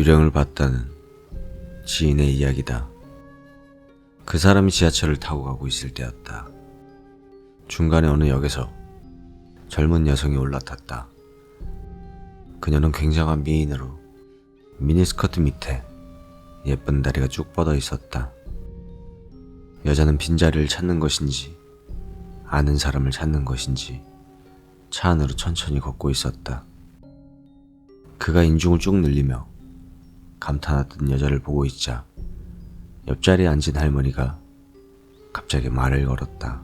유령을 봤다는 지인의 이야기다. 그 사람이 지하철을 타고 가고 있을 때였다. 중간에 어느 역에서 젊은 여성이 올라탔다. 그녀는 굉장한 미인으로 미니스커트 밑에 예쁜 다리가 쭉 뻗어 있었다. 여자는 빈자리를 찾는 것인지 아는 사람을 찾는 것인지 차 안으로 천천히 걷고 있었다. 그가 인중을 쭉 늘리며 감탄하던 여자를 보고 있자 옆자리에 앉은 할머니가 갑자기 말을 걸었다.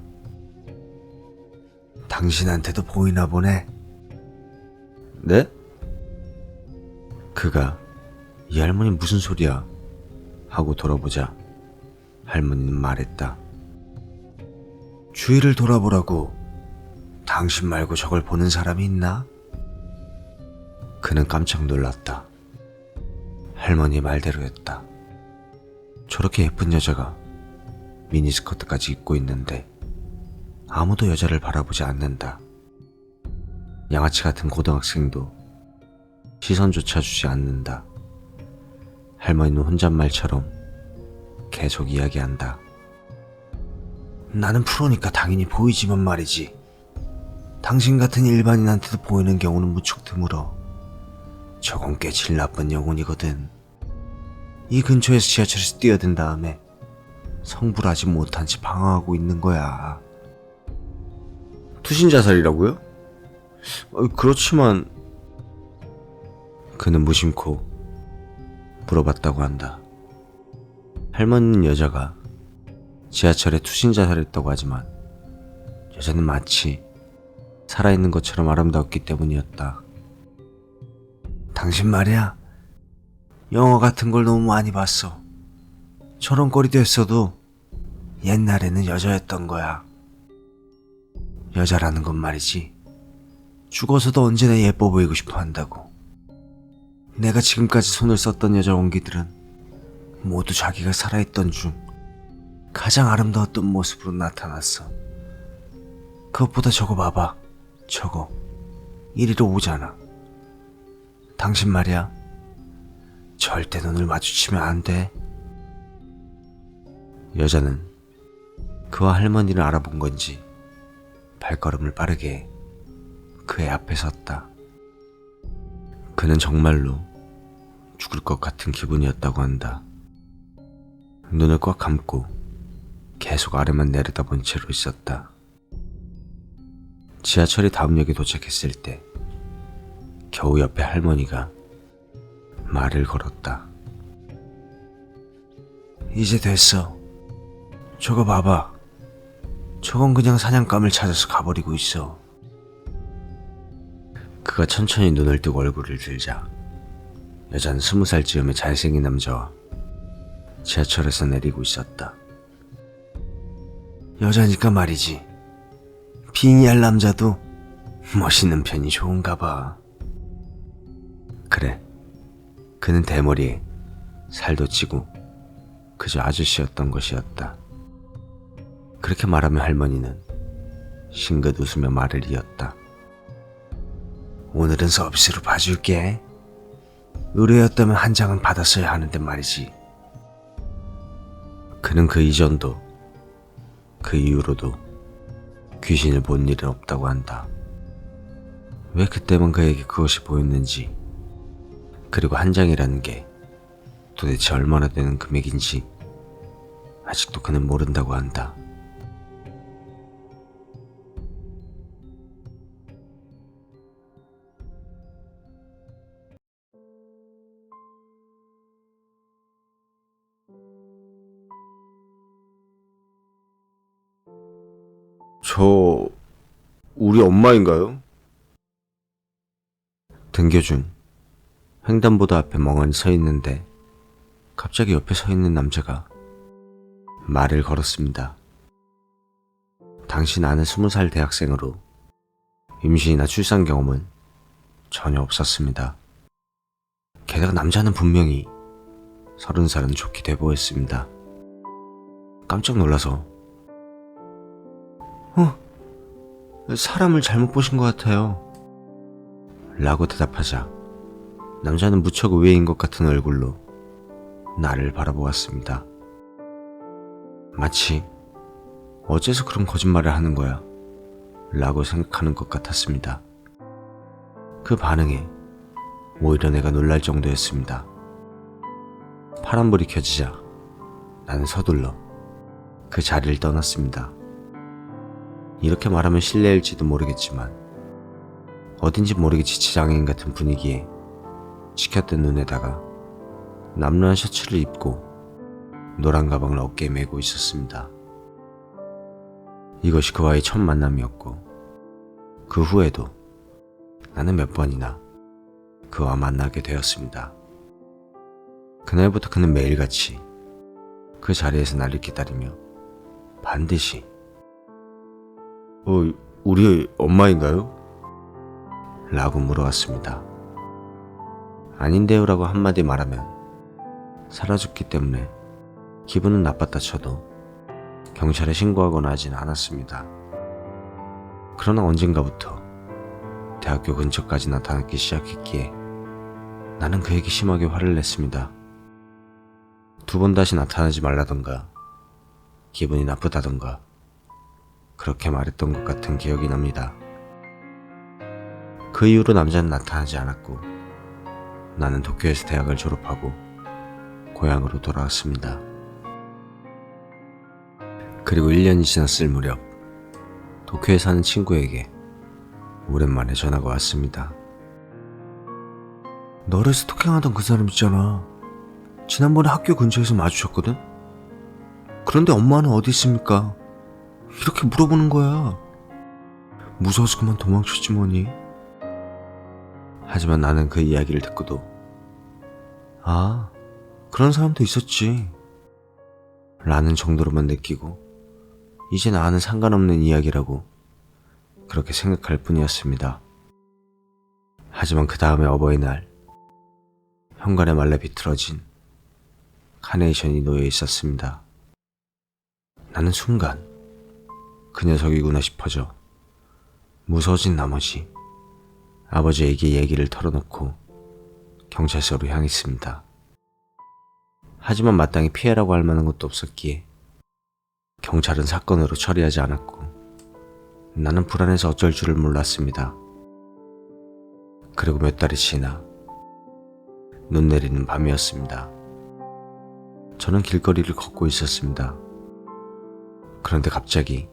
당신한테도 보이나 보네. 네? 그가 이 할머니 무슨 소리야? 하고 돌아보자 할머니는 말했다. 주위를 돌아보라고. 당신 말고 저걸 보는 사람이 있나? 그는 깜짝 놀랐다. 할머니 말대로였다. 저렇게 예쁜 여자가 미니스커트까지 입고 있는데 아무도 여자를 바라보지 않는다. 양아치 같은 고등학생도 시선조차 주지 않는다. 할머니는 혼잣말처럼 계속 이야기한다. 나는 프로니까 당연히 보이지만 말이지. 당신 같은 일반인한테도 보이는 경우는 무척 드물어. 저건 꽤 질 나쁜 영혼이거든. 이 근처에서 지하철에서 뛰어든 다음에 성불 하지 못한 채 방황하고 있는 거야. 투신 자살이라고요? 그렇지만... 그는 무심코 물어봤다고 한다. 할머니는 여자가 지하철에 투신 자살했다고 하지만 여자는 마치 살아있는 것처럼 아름다웠기 때문이었다. 당신 말이야, 영화 같은 걸 너무 많이 봤어. 저런 꼴이 됐어도 옛날에는 여자였던 거야. 여자라는 건 말이지, 죽어서도 언제나 예뻐 보이고 싶어 한다고. 내가 지금까지 손을 썼던 여자 온기들은 모두 자기가 살아있던 중 가장 아름다웠던 모습으로 나타났어. 그것보다 저거 봐봐. 저거 이리로 오잖아. 당신 말이야, 절대 눈을 마주치면 안 돼. 여자는 그와 할머니를 알아본 건지 발걸음을 빠르게 해 그의 앞에 섰다. 그는 정말로 죽을 것 같은 기분이었다고 한다. 눈을 꽉 감고 계속 아래만 내려다본 채로 있었다. 지하철이 다음 역에 도착했을 때 겨우 옆에 할머니가 말을 걸었다. 이제 됐어. 저거 봐봐. 저건 그냥 사냥감을 찾아서 가버리고 있어. 그가 천천히 눈을 뜨고 얼굴을 들자 여자는 20살쯤의 잘생긴 남자와 지하철에서 내리고 있었다. 여자니까 말이지, 빙의할 남자도 멋있는 편이 좋은가 봐. 그래, 그는 대머리에 살도 찌고 그저 아저씨였던 것이었다. 그렇게 말하며 할머니는 싱긋 웃으며 말을 이었다. 오늘은 서비스로 봐줄게. 의뢰였다면 한 장은 받았어야 하는데 말이지. 그는 그 이전도 그 이후로도 귀신을 본 일은 없다고 한다. 왜 그때만 그에게 그것이 보였는지, 그리고 한 장이라는 게 도대체 얼마나 되는 금액인지 아직도 그는 모른다고 한다. 저... 우리 엄마인가요? 등교 중 횡단보도 앞에 멍하니 서 있는데 갑자기 옆에 서 있는 남자가 말을 걸었습니다. 당신 아는 20살 대학생으로 임신이나 출산 경험은 전혀 없었습니다. 게다가 남자는 분명히 30살은 좋게 돼 보였습니다. 깜짝 놀라서 사람을 잘못 보신 것 같아요 라고 대답하자 남자는 무척 의외인 것 같은 얼굴로 나를 바라보았습니다. 마치 어째서 그런 거짓말을 하는 거야 라고 생각하는 것 같았습니다. 그 반응에 오히려 내가 놀랄 정도였습니다. 파란불이 켜지자 나는 서둘러 그 자리를 떠났습니다. 이렇게 말하면 실례일지도 모르겠지만 어딘지 모르게 지체장애인 같은 분위기에 치켰던 눈에다가 남루한 셔츠를 입고 노란 가방을 어깨에 메고 있었습니다. 이것이 그와의 첫 만남이었고 그 후에도 나는 몇 번이나 그와 만나게 되었습니다. 그날부터 그는 매일같이 그 자리에서 나를 기다리며 반드시 우리 엄마인가요? 라고 물어왔습니다. 아닌데요 라고 한마디 말하면 사라졌기 때문에 기분은 나빴다 쳐도 경찰에 신고하거나 하진 않았습니다. 그러나 언젠가부터 대학교 근처까지 나타나기 시작했기에 나는 그에게 심하게 화를 냈습니다. 2번 다시 나타나지 말라던가 기분이 나쁘다던가 그렇게 말했던 것 같은 기억이 납니다. 그 이후로 남자는 나타나지 않았고 나는 도쿄에서 대학을 졸업하고 고향으로 돌아왔습니다. 그리고 1년이 지났을 무렵 도쿄에 사는 친구에게 오랜만에 전화가 왔습니다. 너를 스토킹하던 그 사람 있잖아. 지난번에 학교 근처에서 마주쳤거든? 그런데 엄마는 어디 있습니까? 이렇게 물어보는 거야. 무서워서 그만 도망쳤지 뭐니. 하지만 나는 그 이야기를 듣고도 그런 사람도 있었지 라는 정도로만 느끼고 이제 나와는 상관없는 이야기라고 그렇게 생각할 뿐이었습니다. 하지만 그 다음에 어버이날 현관에 말라 비틀어진 카네이션이 놓여 있었습니다. 나는 순간 그 녀석이구나 싶어져 무서워진 나머지 아버지에게 얘기를 털어놓고 경찰서로 향했습니다. 하지만 마땅히 피해라고 할 만한 것도 없었기에 경찰은 사건으로 처리하지 않았고 나는 불안해서 어쩔 줄을 몰랐습니다. 그리고 몇 달이 지나 눈 내리는 밤이었습니다. 저는 길거리를 걷고 있었습니다. 그런데 갑자기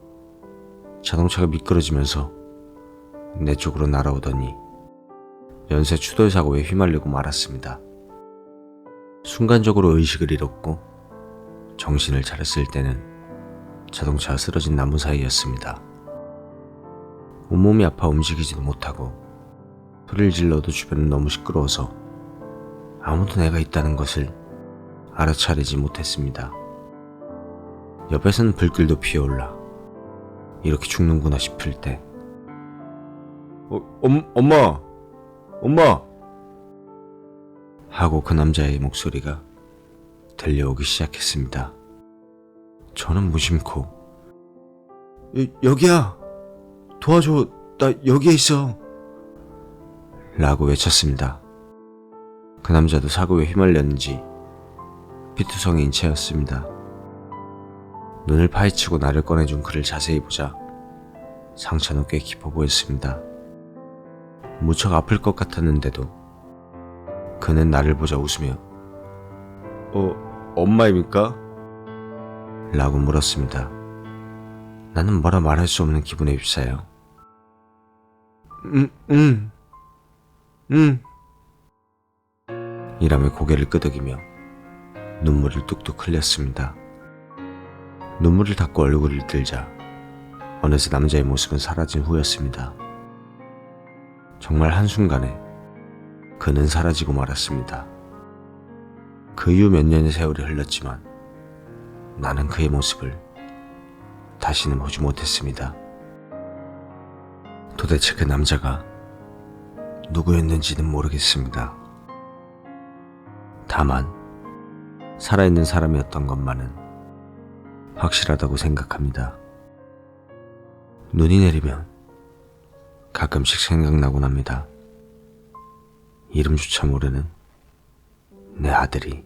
자동차가 미끄러지면서 내 쪽으로 날아오더니 연쇄 추돌 사고에 휘말리고 말았습니다. 순간적으로 의식을 잃었고 정신을 차렸을 때는 자동차가 쓰러진 나무 사이였습니다. 온몸이 아파 움직이지도 못하고 소리를 질러도 주변은 너무 시끄러워서 아무도 내가 있다는 것을 알아차리지 못했습니다. 옆에서는 불길도 피어올라 이렇게 죽는구나 싶을 때 엄마 하고 그 남자의 목소리가 들려오기 시작했습니다. 저는 무심코 여기야 도와줘 나 여기에 있어 라고 외쳤습니다. 그 남자도 사고에 휘말렸는지 피투성이인 채였습니다. 눈을 파헤치고 나를 꺼내준 그를 자세히 보자 상처는 꽤 깊어 보였습니다. 무척 아플 것 같았는데도 그는 나를 보자 웃으며 엄마입니까? 라고 물었습니다. 나는 뭐라 말할 수 없는 기분에 휩싸여 이라며 고개를 끄덕이며 눈물을 뚝뚝 흘렸습니다. 눈물을 닦고 얼굴을 들자 어느새 남자의 모습은 사라진 후였습니다. 정말 한순간에 그는 사라지고 말았습니다. 그 이후 몇 년의 세월이 흘렀지만 나는 그의 모습을 다시는 보지 못했습니다. 도대체 그 남자가 누구였는지는 모르겠습니다. 다만 살아있는 사람이었던 것만은 확실하다고 생각합니다. 눈이 내리면 가끔씩 생각나곤 합니다. 이름조차 모르는 내 아들이